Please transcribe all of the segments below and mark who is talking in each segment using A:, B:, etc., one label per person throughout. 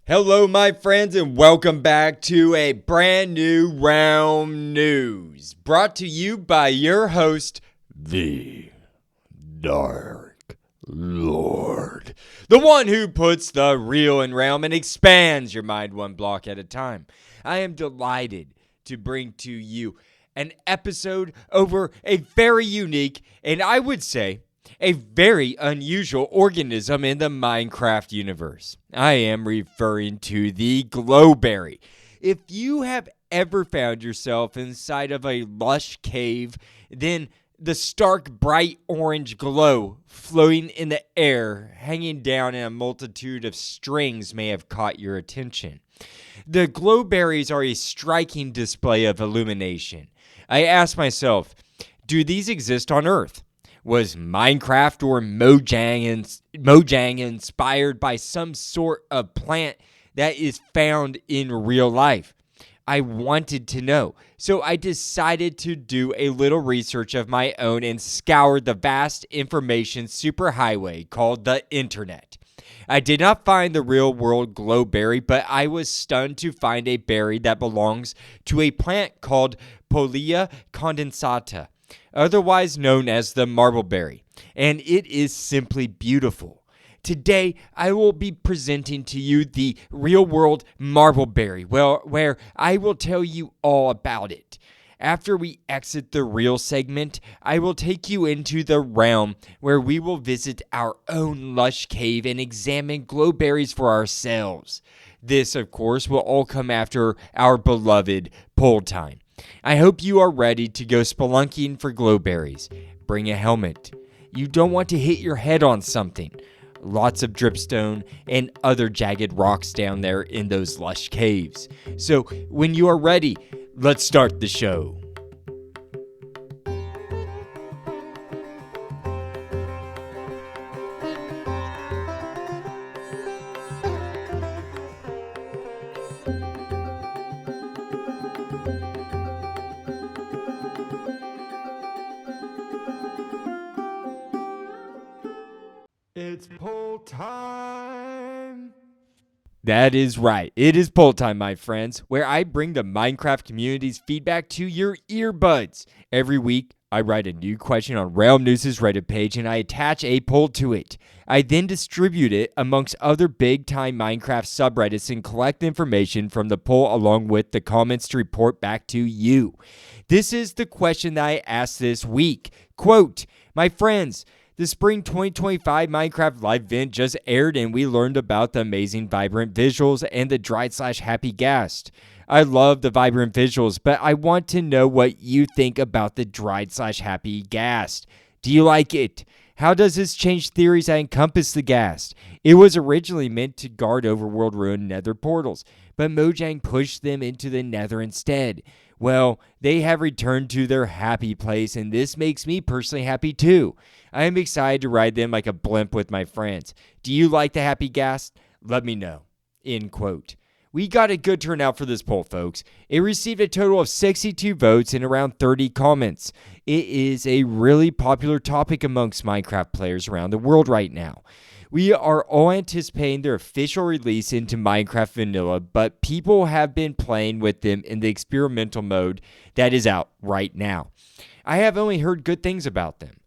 A: Hello, my friends, and welcome back to a brand new Round News, brought to you by your host, the Dark Lord, the one who puts the real in realm and expands your mind one block at a time. I am delighted to bring to you an episode over a very unique, and I would say, a very unusual organism in the Minecraft universe. I am referring to the glowberry. If you have ever found yourself inside of a lush cave, then the stark bright orange glow floating in the air, hanging down in a multitude of strings may have caught your attention. The glowberries are a striking display of illumination. I asked myself, do these exist on Earth? Was Minecraft or Mojang inspired by some sort of plant that is found in real life? I wanted to know, so I decided to do a little research of my own and scoured the vast information superhighway called the internet. I did not find the real-world glowberry, but I was stunned to find a berry that belongs to a plant called Pollia condensata, otherwise known as the marbleberry, and it is simply beautiful. Today, I will be presenting to you the real-world marbleberry, where I will tell you all about it. After we exit the real segment, I will take you into the realm where we will visit our own lush cave and examine glowberries for ourselves. This, of course, will all come after our beloved poll time. I hope you are ready to go spelunking for glowberries. Bring a helmet. You don't want to hit your head on something. Lots of dripstone and other jagged rocks down there in those lush caves. So when you are ready, let's start the show. It's poll time! That is right. It is poll time, my friends, where I bring the Minecraft community's feedback to your earbuds. Every week, I write a new question on Realm News' Reddit page and I attach a poll to it. I then distribute it amongst other big-time Minecraft subreddits and collect information from the poll along with the comments to report back to you. This is the question that I asked this week. Quote, my friends, the Spring 2025 Minecraft live event just aired and we learned about the amazing vibrant visuals and the dried/happy Ghast. I love the vibrant visuals, but I want to know what you think about the dried/happy Ghast. Do you like it? How does this change theories that encompass the Ghast? It was originally meant to guard Overworld ruined nether portals, but Mojang pushed them into the nether instead. Well, they have returned to their happy place, and this makes me personally happy too. I am excited to ride them like a blimp with my friends. Do you like the happy Ghast? Let me know. End quote. We got a good turnout for this poll, folks. It received a total of 62 votes and around 30 comments. It is a really popular topic amongst Minecraft players around the world right now. We are all anticipating their official release into Minecraft Vanilla, but people have been playing with them in the experimental mode that is out right now. I have only heard good things about them.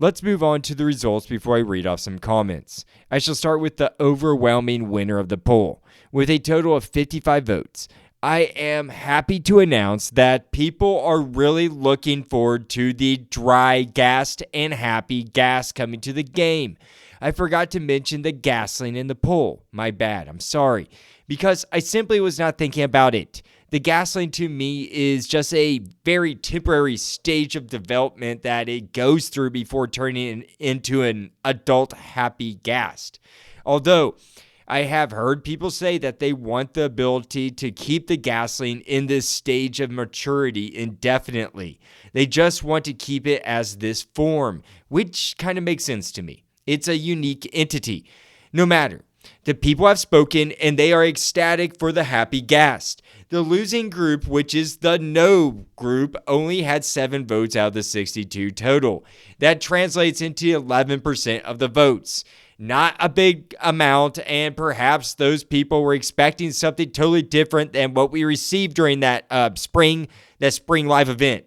A: Let's move on to the results before I read off some comments. I shall start with the overwhelming winner of the poll, with a total of 55 votes. I am happy to announce that people are really looking forward to the dry Ghast and happy Ghast coming to the game. I forgot to mention the Ghastling in the poll. My bad, I'm sorry. Because I simply was not thinking about it. The Ghastling to me is just a very temporary stage of development that it goes through before turning into an adult happy Ghast. Although, I have heard people say that they want the ability to keep the Ghastling in this stage of maturity indefinitely. They just want to keep it as this form, which kind of makes sense to me. It's a unique entity. No matter. The people have spoken and they are ecstatic for the happy Ghast. The losing group, which is the no group, only had 7 votes out of the 62 total. That translates into 11% of the votes. not a big amount, and perhaps those people were expecting something totally different than what we received during that spring live event.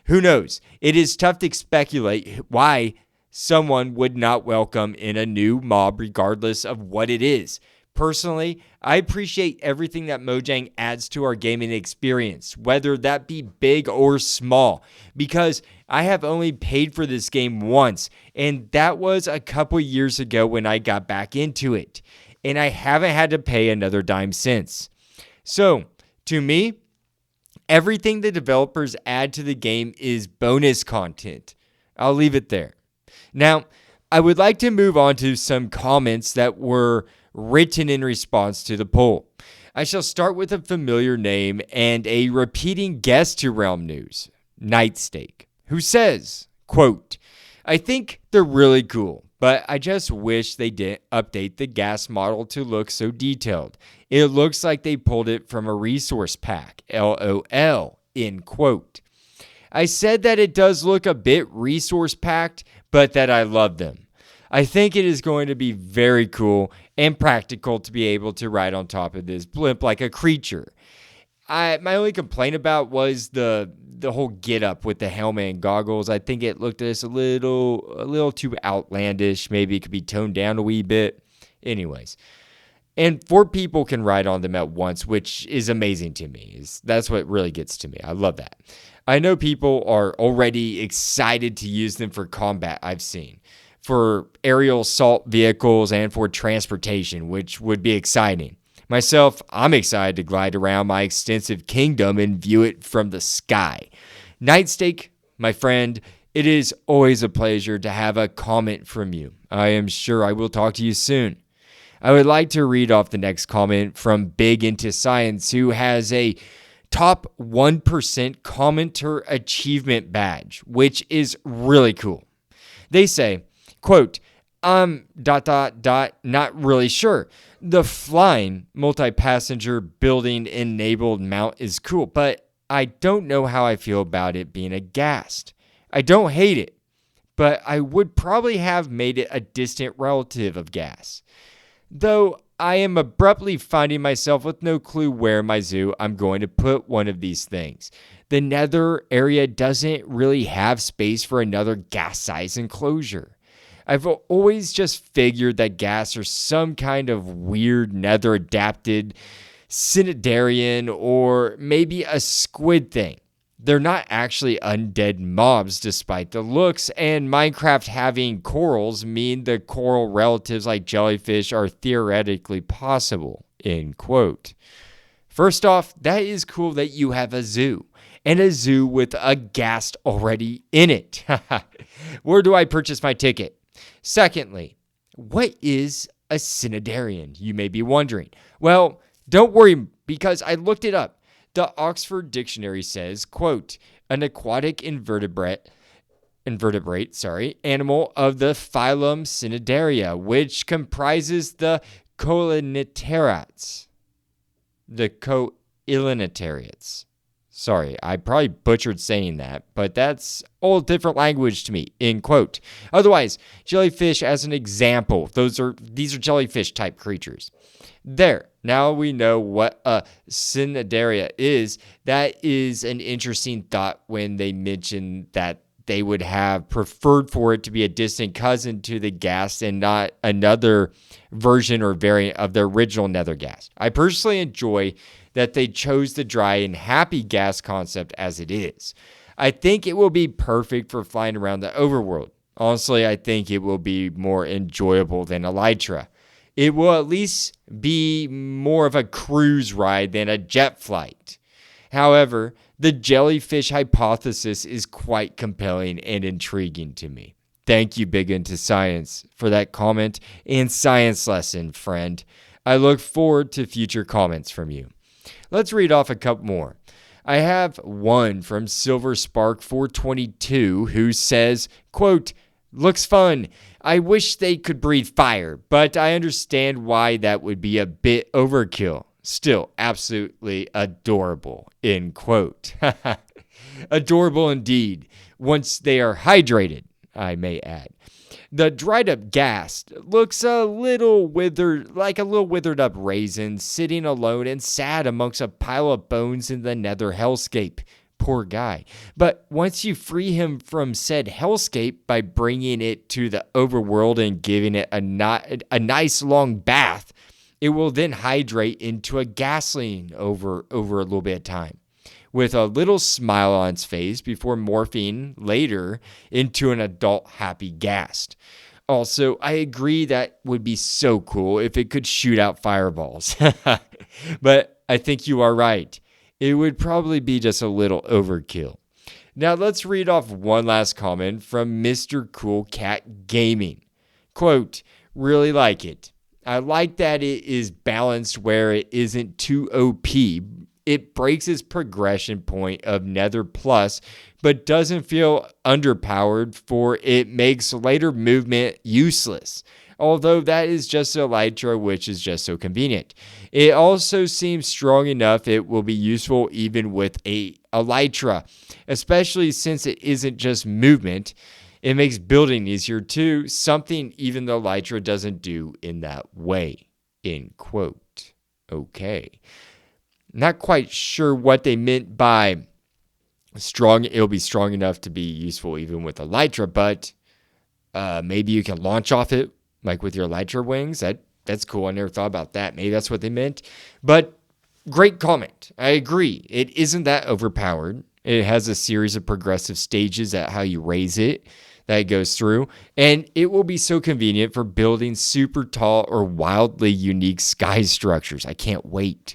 A: Who knows? It is tough to speculate why someone would not welcome in a new mob regardless of what it is. Personally, I appreciate everything that Mojang adds to our gaming experience, whether that be big or small, because I have only paid for this game once, and that was a couple years ago when I got back into it, and I haven't had to pay another dime since. So, to me, everything the developers add to the game is bonus content. I'll leave it there. Now, I would like to move on to some comments that were written in response to the poll. I shall start with a familiar name and a repeating guest to Realm News, Nightstake, who says, quote, I think they're really cool, but I just wish they didn't update the Ghast model to look so detailed. It looks like they pulled it from a resource pack, LOL, end quote. I said that it does look a bit resource packed, but that I love them. I think it is going to be very cool and practical to be able to ride on top of this blimp like a creature. My only complaint about was the whole get up with the helmet and goggles. I think it looked a little too outlandish. Maybe it could be toned down a wee bit. Anyways. And 4 people can ride on them at once, which is amazing to me. That's what really gets to me. I love that. I know people are already excited to use them for combat, I've seen, for aerial assault vehicles and for transportation, which would be exciting. Myself, I'm excited to glide around my extensive kingdom and view it from the sky. Nightstake, my friend, it is always a pleasure to have a comment from you. I am sure I will talk to you soon. I would like to read off the next comment from Big Into Science, who has a top 1% commenter achievement badge, which is really cool. They say, quote, not really sure. The flying multi-passenger building enabled mount is cool, but I don't know how I feel about it being a Ghast. I don't hate it, but I would probably have made it a distant relative of Ghast. Though I am abruptly finding myself with no clue where in my zoo I'm going to put one of these things. The nether area doesn't really have space for another Ghast-sized enclosure. I've always just figured that Ghast are some kind of weird nether-adapted Cnidarian or maybe a squid thing. They're not actually undead mobs despite the looks, and Minecraft having corals mean the coral relatives like jellyfish are theoretically possible, end quote. First off, that is cool that you have a zoo, and a zoo with a Ghast already in it. Where do I purchase my ticket? Secondly, what is a Cnidarian, you may be wondering? Well, don't worry because I looked it up. The Oxford Dictionary says, quote, an aquatic invertebrate, animal of the phylum Cnidaria, which comprises the coelenterats. Sorry, I probably butchered saying that, but that's all different language to me, end quote. Otherwise, jellyfish as an example. These are jellyfish type creatures. There, now we know what a Cnidaria is. That is an interesting thought when they mention that they would have preferred for it to be a distant cousin to the Ghast and not another version or variant of the original Nether Ghast. I personally enjoy that they chose the dry and happy Ghast concept as it is. I think it will be perfect for flying around the overworld. Honestly, I think it will be more enjoyable than Elytra. It will at least be more of a cruise ride than a jet flight. However, the jellyfish hypothesis is quite compelling and intriguing to me. Thank you, Big Into Science, for that comment and science lesson, friend. I look forward to future comments from you. Let's read off a couple more. I have one from Silver Spark 422 who says, quote, looks fun. I wish they could breathe fire, but I understand why that would be a bit overkill. Still, absolutely adorable, end quote. Adorable indeed, once they are hydrated, I may add. The dried up Ghast looks a little withered, like a little withered up raisin, sitting alone and sad amongst a pile of bones in the nether hellscape. Poor guy. But once you free him from said hellscape by bringing it to the overworld and giving it a nice long bath, it will then hydrate into a gasling over a little bit of time, with a little smile on its face before morphing later into an adult happy Ghast. Also, I agree that would be so cool if it could shoot out fireballs. But I think you are right. It would probably be just a little overkill. Now let's read off one last comment from Mr. Cool Cat Gaming. Quote, really like it. I like that it is balanced where it isn't too OP. It breaks its progression point of Nether Plus, but doesn't feel underpowered, for it makes later elytra useless. Although that is just elytra, which is just so convenient. It also seems strong enough it will be useful even with a elytra, especially since it isn't just movement. It makes building easier too, something even the elytra doesn't do in that way. End quote. Okay. Not quite sure what they meant by strong. It'll be strong enough to be useful even with elytra, but maybe you can launch off it like with your elytra wings. That's cool. I never thought about that. Maybe that's what they meant. But great comment. I agree. It isn't that overpowered. It has a series of progressive stages at how you raise it that it goes through. And it will be so convenient for building super tall or wildly unique sky structures. I can't wait.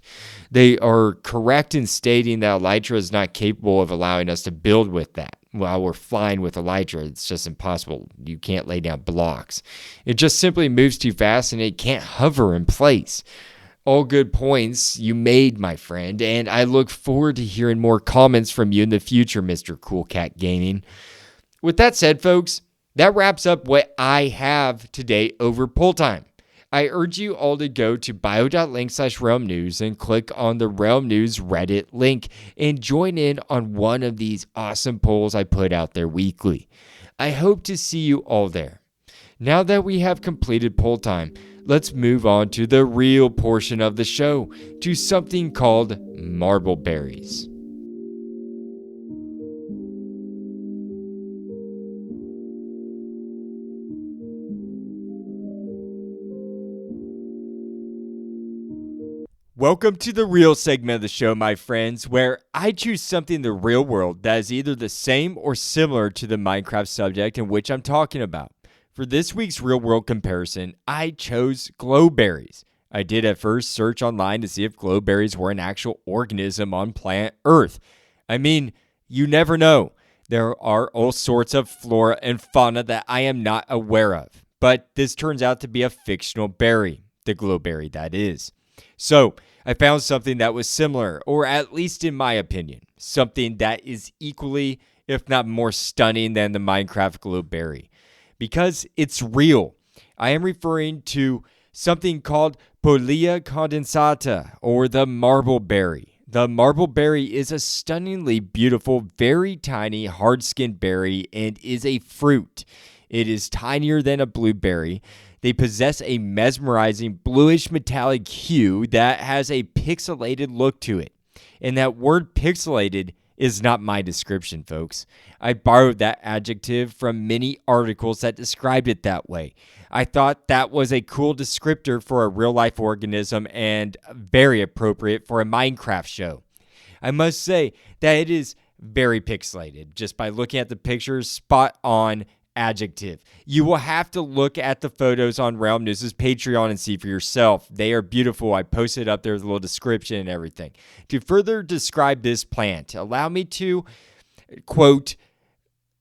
A: They are correct in stating that elytra is not capable of allowing us to build with that. While we're flying with elytra, it's just impossible. You can't lay down blocks. It just simply moves too fast and it can't hover in place. All good points you made, my friend, and I look forward to hearing more comments from you in the future, Mr. Cool Cat Gaming. With that said, folks, that wraps up what I have today over Pull Time. I urge you all to go to bio.link/Realm News and click on the Realm News Reddit link and join in on one of these awesome polls I put out there weekly. I hope to see you all there. Now that we have completed Pull Time, let's move on to the real portion of the show, to something called Marble Berries. Welcome to the real segment of the show, my friends, where I choose something in the real world that is either the same or similar to the Minecraft subject in which I'm talking about. For this week's real world comparison, I chose glowberries. I did at first search online to see if glowberries were an actual organism on planet Earth. I mean, you never know. There are all sorts of flora and fauna that I am not aware of. But this turns out to be a fictional berry, the glowberry that is. So, I found something that was similar, or at least in my opinion, something that is equally, if not more stunning than the Minecraft glowberry. Because it's real. I am referring to something called Pollia condensata, or the marble berry. The marble berry is a stunningly beautiful, very tiny, hard-skinned berry and is a fruit. It is tinier than a blueberry. They possess a mesmerizing bluish metallic hue that has a pixelated look to it. And that word pixelated is not my description, folks. I borrowed that adjective from many articles that described it that way. I thought that was a cool descriptor for a real-life organism and very appropriate for a Minecraft show. I must say that it is very pixelated. Just by looking at the pictures, spot on adjective. You will have to look at the photos on Realm News' Patreon and see for yourself. They are beautiful. I posted up there with a little description and everything. To further describe this plant, allow me to quote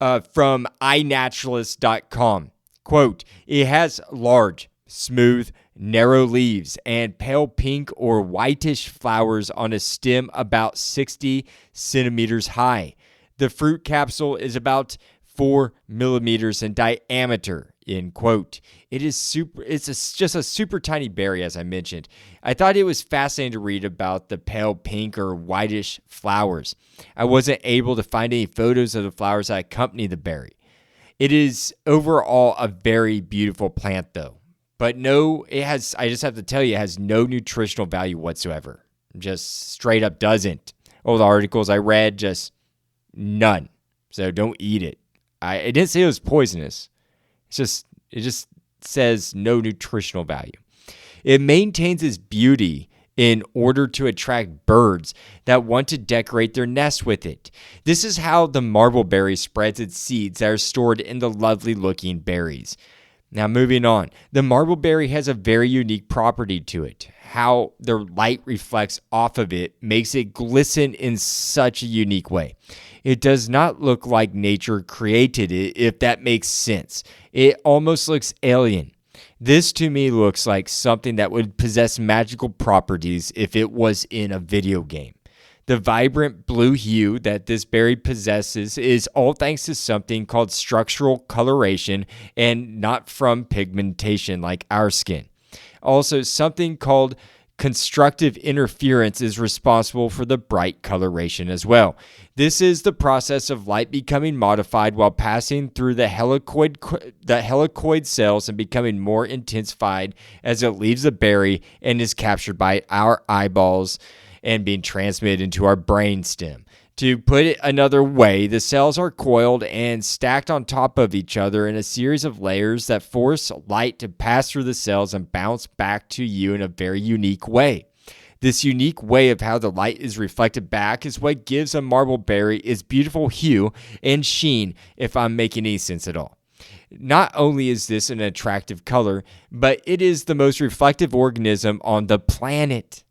A: from iNaturalist.com. Quote, it has large, smooth, narrow leaves and pale pink or whitish flowers on a stem about 60 centimeters high. The fruit capsule is about 4 millimeters in diameter, end quote. It's just a super tiny berry, as I mentioned. I thought it was fascinating to read about the pale pink or whitish flowers. I wasn't able to find any photos of the flowers that accompany the berry. It is overall a very beautiful plant though. But I just have to tell you, it has no nutritional value whatsoever. Just straight up doesn't. All the articles I read, just none. So don't eat it. It didn't say it was poisonous. It just says no nutritional value. It maintains its beauty in order to attract birds that want to decorate their nest with it. This is how the marbleberry spreads its seeds that are stored in the lovely looking berries. Now moving on, the marbleberry has a very unique property to it. How the light reflects off of it makes it glisten in such a unique way. It does not look like nature created it, if that makes sense. It almost looks alien. This to me looks like something that would possess magical properties if it was in a video game. The vibrant blue hue that this berry possesses is all thanks to something called structural coloration and not from pigmentation like our skin. Also, something called constructive interference is responsible for the bright coloration as well. This is the process of light becoming modified while passing through the helicoid cells and becoming more intensified as it leaves the berry and is captured by our eyeballs and being transmitted into our brainstem. To put it another way, the cells are coiled and stacked on top of each other in a series of layers that force light to pass through the cells and bounce back to you in a very unique way. This unique way of how the light is reflected back is what gives a marbleberry its beautiful hue and sheen, if I'm making any sense at all. Not only is this an attractive color, but it is the most reflective organism on the planet.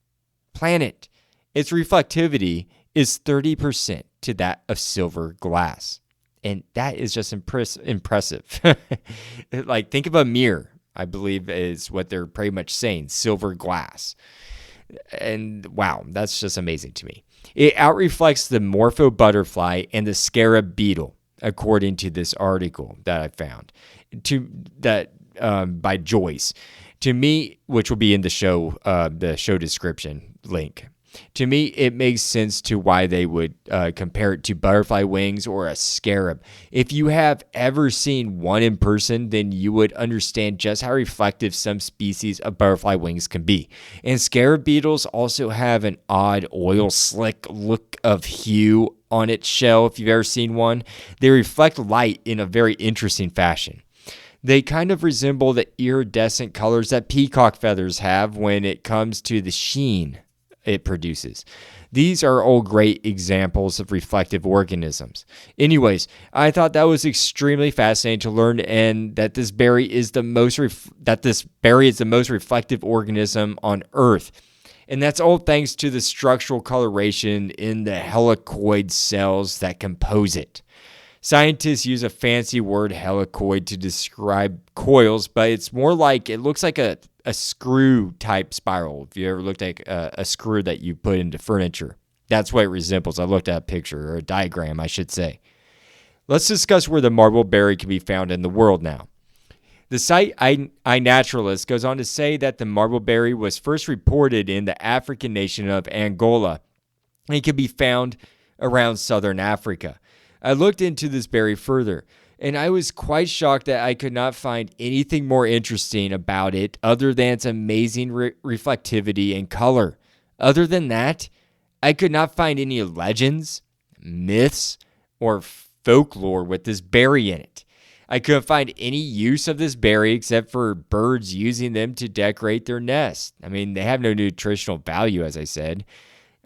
A: Its reflectivity is 30% to that of silver glass. And that is just impressive. Like, think of a mirror, I believe is what they're pretty much saying, silver glass. And wow, that's just amazing to me. It outreflects the morpho butterfly and the scarab beetle, according to this article that I found by Joyce. To me, which will be in the show description link. To me, it makes sense to why they would compare it to butterfly wings or a scarab. If you have ever seen one in person, then you would understand just how reflective some species of butterfly wings can be. And scarab beetles also have an odd oil slick look of hue on its shell, if you've ever seen one. They reflect light in a very interesting fashion. They kind of resemble the iridescent colors that peacock feathers have when it comes to the sheen it produces. These are all great examples of reflective organisms. Anyways, I thought that was extremely fascinating to learn, and that this berry is the most reflective organism on Earth. And that's all thanks to the structural coloration in the helicoid cells that compose it. Scientists use a fancy word helicoid to describe coils, but it's more like, it looks like a screw type spiral. If you ever looked at a screw that you put into furniture, that's what it resembles. I looked at a picture, or a diagram, I should say. Let's discuss where the marbleberry can be found in the world now. The site iNaturalist goes on to say that the marbleberry was first reported in the African nation of Angola, and it can be found around southern Africa. I looked into this berry further, and I was quite shocked that I could not find anything more interesting about it other than its amazing reflectivity and color. Other than that, I could not find any legends, myths, or folklore with this berry in it. I couldn't find any use of this berry except for birds using them to decorate their nests. I mean, they have no nutritional value, as I said.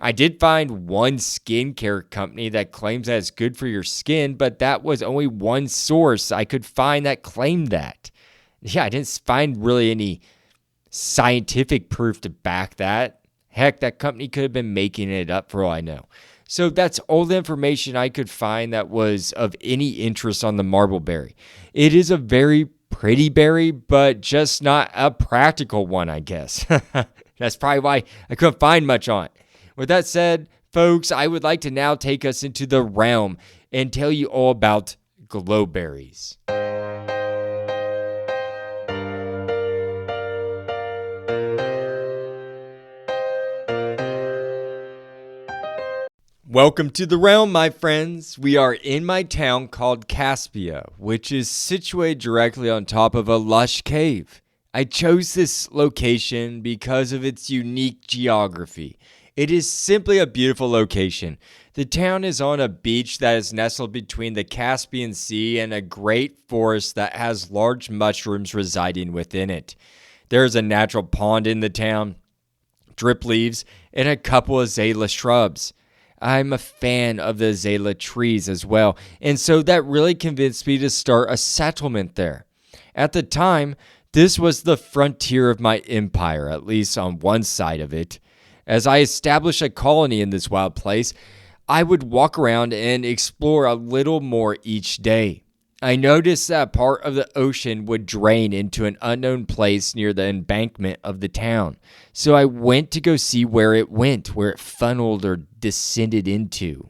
A: I did find one skincare company that claims that it's good for your skin, but that was only one source I could find that claimed that. Yeah, I didn't find really any scientific proof to back that. Heck, that company could have been making it up for all I know. So that's all the information I could find that was of any interest on the marbleberry. It is a very pretty berry, but just not a practical one, I guess. That's probably why I couldn't find much on it. With that said, folks, I would like to now take us into the realm and tell you all about glowberries. Welcome to the realm, my friends. We are in my town called Caspia, which is situated directly on top of a lush cave. I chose this location because of its unique geography. It is simply a beautiful location. The town is on a beach that is nestled between the Caspian Sea and a great forest that has large mushrooms residing within it. There is a natural pond in the town, drip leaves, and a couple of azalea shrubs. I'm a fan of the azalea trees as well, and so that really convinced me to start a settlement there. At the time, this was the frontier of my empire, at least on one side of it. As I established a colony in this wild place, I would walk around and explore a little more each day. I noticed that part of the ocean would drain into an unknown place near the embankment of the town. So I went to go see where it went, where it funneled or descended into.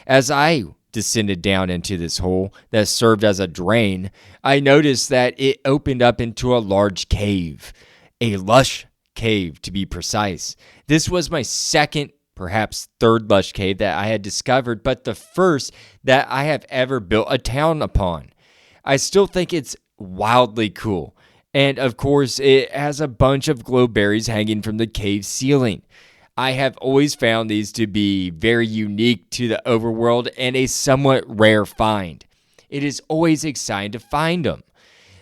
A: As I descended down into this hole that served as a drain, I noticed that it opened up into a large cave, a lush cave to be precise. This was my second, perhaps third lush cave that I had discovered, but the first that I have ever built a town upon. I still think it's wildly cool. And of course, it has a bunch of glowberries hanging from the cave ceiling. I have always found these to be very unique to the overworld and a somewhat rare find. It is always exciting to find them.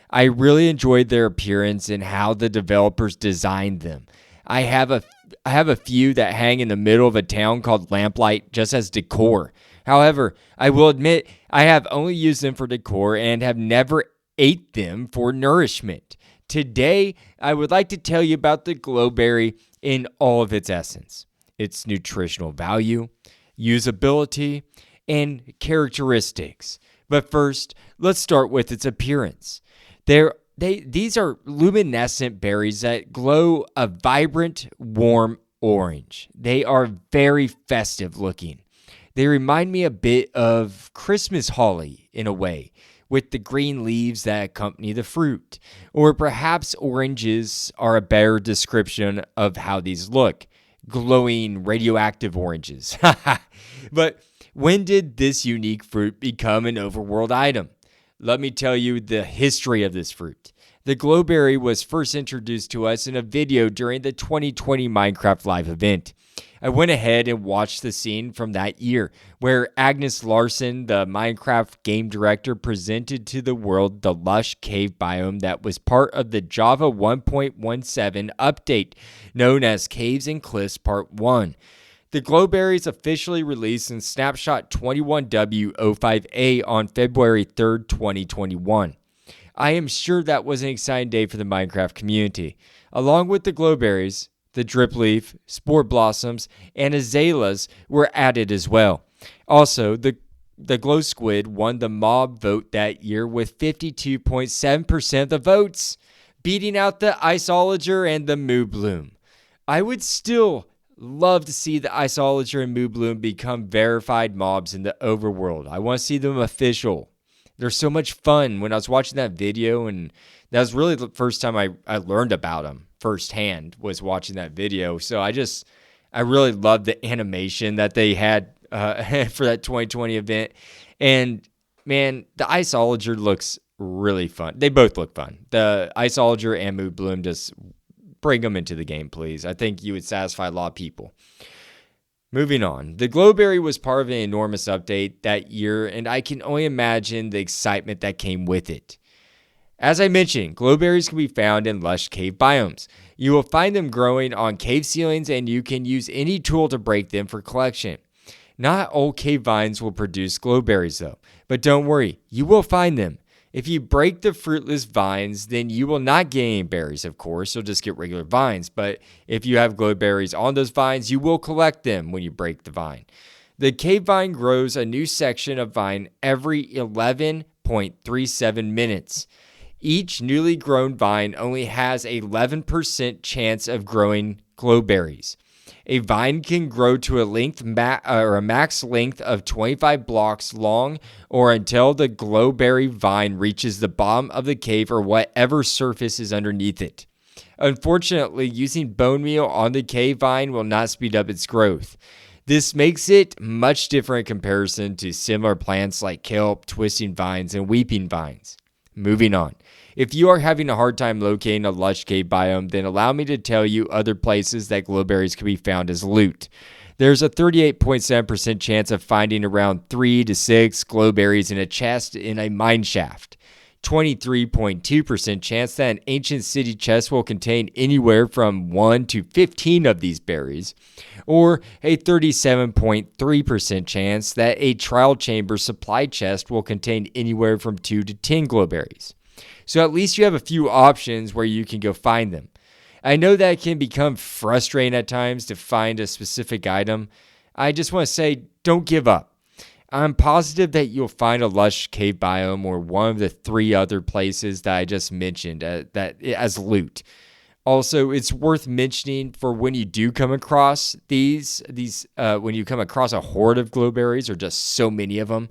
A: I really enjoyed their appearance and how the developers designed them. I have a few that hang in the middle of a town called Lamplight just as decor. However, I will admit I have only used them for decor and have never ate them for nourishment. Today, I would like to tell you about the glowberry in all of its essence, its nutritional value, usability, and characteristics. But first, let's start with its appearance. These are luminescent berries that glow a vibrant, warm orange. They are very festive looking. They remind me a bit of Christmas holly in a way, with the green leaves that accompany the fruit. Or perhaps oranges are a better description of how these look. Glowing radioactive oranges. But when did this unique fruit become an overworld item? Let me tell you the history of this fruit. The glowberry was first introduced to us in a video during the 2020 Minecraft Live event. I went ahead and watched the scene from that year, where Agnes Larson, the Minecraft game director, presented to the world the lush cave biome that was part of the Java 1.17 update, known as Caves and Cliffs Part 1. The glowberries officially released in Snapshot 21W05A on February 3rd, 2021. I am sure that was an exciting day for the Minecraft community. Along with the glowberries, the drip leaf, spore blossoms, and azaleas were added as well. Also, the glow squid won the mob vote that year with 52.7% of the votes, beating out the Iceologer and the Moo Bloom. I would still love to see the Iceologer and Moo Bloom become verified mobs in the overworld. I want to see them official. They're so much fun. When I was watching that video, and that was really the first time I learned about them firsthand, was watching that video. So I really loved the animation that they had for that 2020 event. And man, the Iceologer looks really fun. They both look fun. The Iceologer and Moo Bloom, just bring them into the game, please. I think you would satisfy a lot of people. Moving on, the glowberry was part of an enormous update that year, and I can only imagine the excitement that came with it. As I mentioned, glowberries can be found in lush cave biomes. You will find them growing on cave ceilings, and you can use any tool to break them for collection. Not all cave vines will produce glowberries though, but don't worry, you will find them. If you break the fruitless vines, then you will not get any berries, of course. You'll just get regular vines. But if you have glowberries on those vines, you will collect them when you break the vine. The cave vine grows a new section of vine every 11.37 minutes. Each newly grown vine only has an 11% chance of growing glowberries. A vine can grow to a max length of 25 blocks long, or until the glowberry vine reaches the bottom of the cave or whatever surface is underneath it. Unfortunately, using bone meal on the cave vine will not speed up its growth. This makes it much different in comparison to similar plants like kelp, twisting vines, and weeping vines. Moving on. If you are having a hard time locating a lush cave biome, then allow me to tell you other places that glowberries can be found as loot. There's a 38.7% chance of finding around 3 to 6 glowberries in a chest in a mine shaft. 23.2% chance that an ancient city chest will contain anywhere from 1 to 15 of these berries, or a 37.3% chance that a trial chamber supply chest will contain anywhere from 2 to 10 glowberries. So at least you have a few options where you can go find them. I know that it can become frustrating at times to find a specific item. I just want to say, don't give up. I'm positive that you'll find a lush cave biome or one of the 3 other places that I just mentioned that as loot. Also, it's worth mentioning for when you do come across when you come across a horde of glowberries or just so many of them,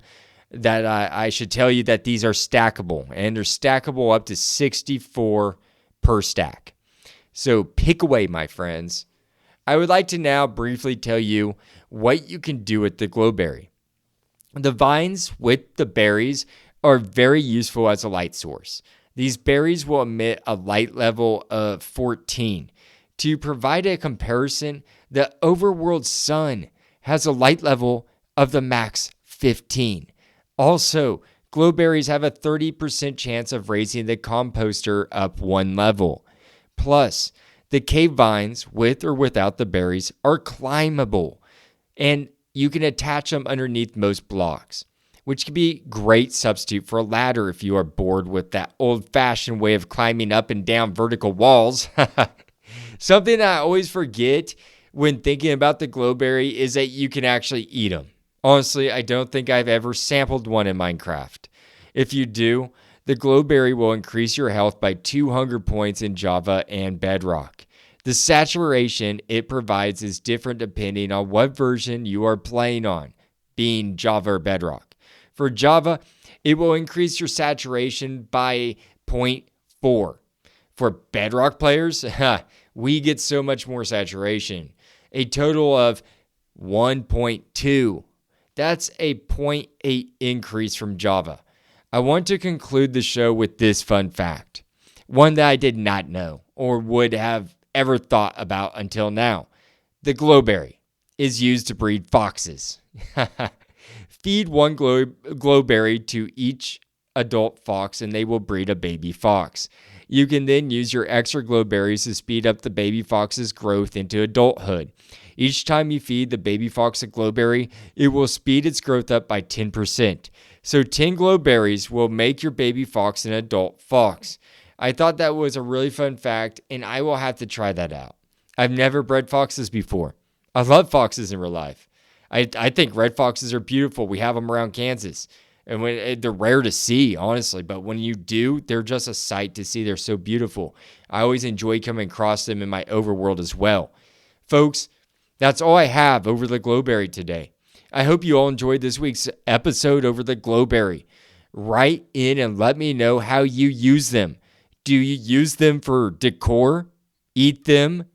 A: that I should tell you that these are stackable, and they're stackable up to 64 per stack. So pick away, my friends. I would like to now briefly tell you what you can do with the glowberry. The vines with the berries are very useful as a light source. These berries will emit a light level of 14. To provide a comparison, the Overworld sun has a light level of the max 15. Also, glowberries have a 30% chance of raising the composter up 1 level. Plus, the cave vines, with or without the berries, are climbable, and you can attach them underneath most blocks, which can be a great substitute for a ladder if you are bored with that old-fashioned way of climbing up and down vertical walls. Something I always forget when thinking about the glowberry is that you can actually eat them. Honestly, I don't think I've ever sampled one in Minecraft. If you do, the glowberry will increase your health by 2 hunger points in Java and Bedrock. The saturation it provides is different depending on what version you are playing on, being Java or Bedrock. For Java, it will increase your saturation by 0.4. For Bedrock players, we get so much more saturation. A total of 1.2. That's a 0.8 increase from Java. I want to conclude the show with this fun fact, one that I did not know or would have ever thought about until now. The glowberry is used to breed foxes. Feed one glowberry to each adult fox and they will breed a baby fox. You can then use your extra glowberries to speed up the baby fox's growth into adulthood. Each time you feed the baby fox a glowberry, it will speed its growth up by 10%. So 10 glowberries will make your baby fox an adult fox. I thought that was a really fun fact, and I will have to try that out. I've never bred foxes before. I love foxes in real life. I think red foxes are beautiful. We have them around Kansas. And they're rare to see, honestly, but when you do, they're just a sight to see. They're so beautiful. I always enjoy coming across them in my overworld as well. Folks, that's all I have over the glowberry today. I hope you all enjoyed this week's episode over the glowberry. Write in and let me know how you use them. Do you use them for decor, eat them,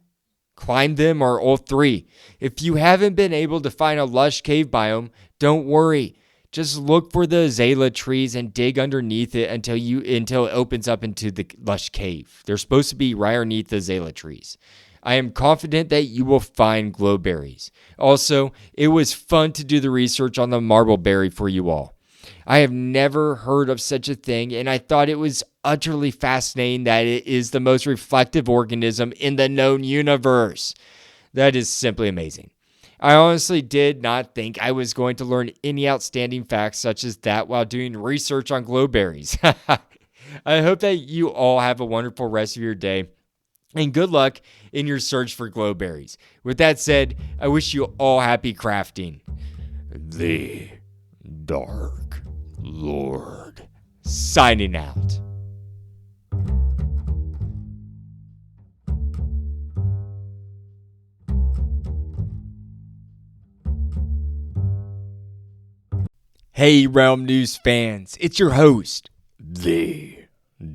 A: climb them, or all 3? If you haven't been able to find a lush cave biome, don't worry. Just look for the azalea trees and dig underneath it until it opens up into the lush cave. They're supposed to be right underneath the azalea trees. I am confident that you will find glowberries. Also, it was fun to do the research on the marbleberry for you all. I have never heard of such a thing, and I thought it was utterly fascinating that it is the most reflective organism in the known universe. That is simply amazing. I honestly did not think I was going to learn any outstanding facts such as that while doing research on glowberries. I hope that you all have a wonderful rest of your day, and good luck in your search for glowberries. With that said, I wish you all happy crafting. The Dark Lord, signing out. Hey, Realm News fans, it's your host, the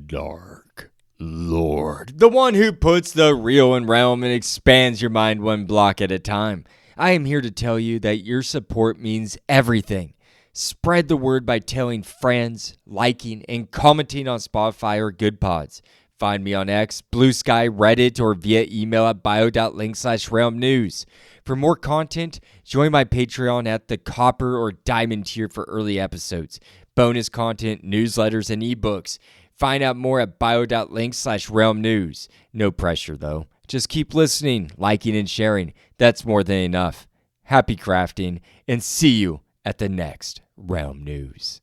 A: Dark Lord, the one who puts the real in Realm and expands your mind one block at a time. I am here to tell you that your support means everything. Spread the word by telling friends, liking, and commenting on Spotify or Good Pods. Find me on X, Blue Sky, Reddit, or via email at bio.link/realmnews. For more content, join my Patreon at the Copper or Diamond tier for early episodes, bonus content, newsletters, and ebooks. Find out more at bio.link/realmnews. No pressure, though. Just keep listening, liking, and sharing. That's more than enough. Happy crafting, and see you at the next Realm News.